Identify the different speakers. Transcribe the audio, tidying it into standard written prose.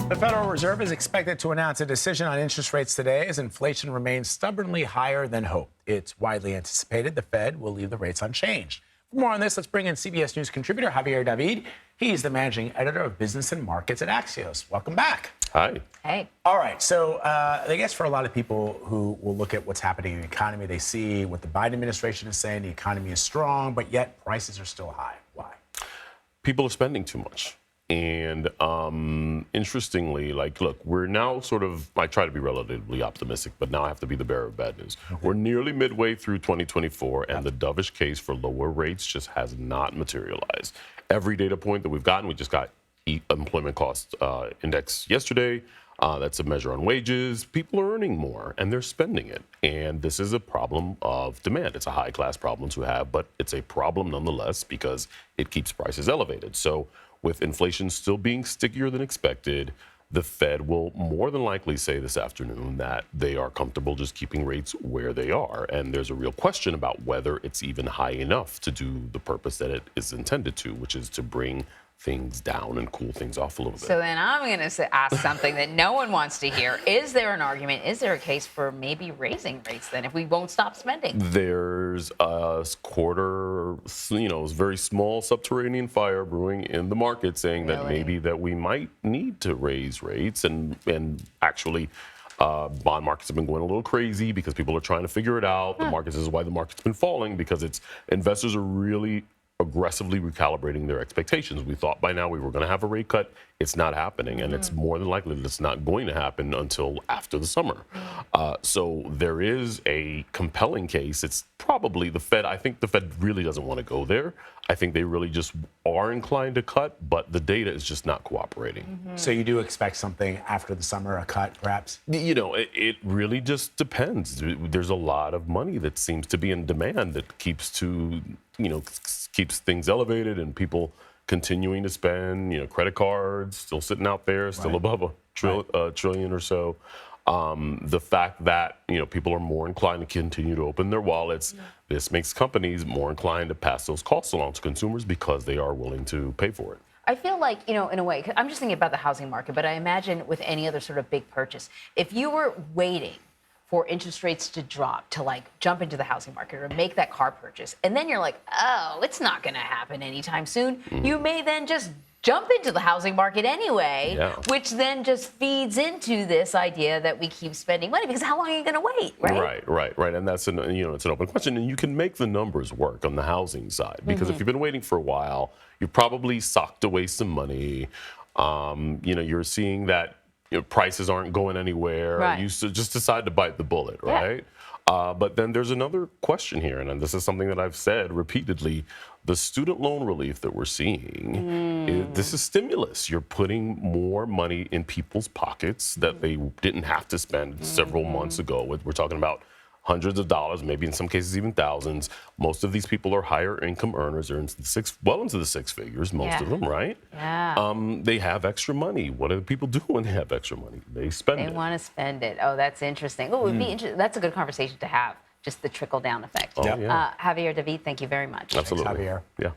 Speaker 1: The Federal Reserve is expected to announce a decision on interest rates today as inflation remains stubbornly higher than hoped. It's widely anticipated the Fed will leave the rates unchanged. For more on this, let's bring in CBS News contributor Javier David. He's the managing editor of business and markets at Axios. Welcome back.
Speaker 2: Hi.
Speaker 3: Hey.
Speaker 1: All right. So I guess for a lot of people who will look at what's happening in the economy, they see what the Biden administration is saying. The economy is strong, but yet prices are still high. Why?
Speaker 2: People are spending too much. And interestingly, look, we're now I try to be relatively optimistic, but now I have to be the bearer of bad news. Okay. We're nearly midway through 2024, and the dovish case for lower rates just has not materialized. Every data point that we've gotten, we just got employment cost index yesterday. That's a measure on wages. People are earning more, and they're spending it. And this is a problem of demand. It's a high-class problem to have, but it's a problem nonetheless because it keeps prices elevated. So with inflation still being stickier than expected, the Fed will more than likely say this afternoon that they are comfortable just keeping rates where they are. And there's a real question about whether it's even high enough to do the purpose that it is intended to, which is to bring things down and cool things off a little bit.
Speaker 3: So then I'm going to ask something that no one wants to hear. Is there an argument? Is there a case for maybe raising rates then if we won't stop spending?
Speaker 2: There's a very small subterranean fire brewing in the market saying that maybe that we might need to raise rates and actually bond markets have been going a little crazy because people are trying to figure it out. This is why the market's been falling, because investors are really aggressively recalibrating their expectations. We thought by now we were going to have a rate cut. It's not happening, and it's more than likely that it's not going to happen until after the summer. So there is a compelling case. It's probably the Fed. I think the Fed really doesn't want to go there. I think they really just are inclined to cut, but the data is just not cooperating.
Speaker 1: So you do expect something after the summer, a cut perhaps?
Speaker 2: It really just depends. There's a lot of money that seems to be in demand that keeps things elevated and people continuing to spend. Credit cards still sitting out there, still above a trillion or so. The fact that people are more inclined to continue to open their wallets, this makes companies more inclined to pass those costs along to consumers because they are willing to pay for it.
Speaker 3: I feel like, in a way, I'm just thinking about the housing market, but I imagine with any other sort of big purchase, if you were waiting for interest rates to drop to jump into the housing market or make that car purchase, and then you're like, oh, it's not going to happen anytime soon, you may then just jump into the housing market anyway, which then just feeds into this idea that we keep spending money because how long are you going to wait, right?
Speaker 2: Right. And that's it's an open question, and you can make the numbers work on the housing side because if you've been waiting for a while, you probably socked away some money. You're seeing that prices aren't going anywhere. You just decide to bite the bullet, right? But then there's another question here, and this is something that I've said repeatedly. The student loan relief that we're seeing, this is stimulus. You're putting more money in people's pockets that they didn't have to spend several months ago. We're talking about hundreds of dollars, maybe in some cases even thousands. Most of these people are higher income earners. They're into the six figures, most of them, right? They have extra money. What do the people do when they have extra money? They spend it.
Speaker 3: They want to spend it. Oh, that's interesting. Oh, it would be interesting. That's a good conversation to have, just the trickle-down effect.
Speaker 2: Javier
Speaker 3: David, thank you very much.
Speaker 2: Absolutely.
Speaker 1: Thanks, Javier.
Speaker 2: Yeah.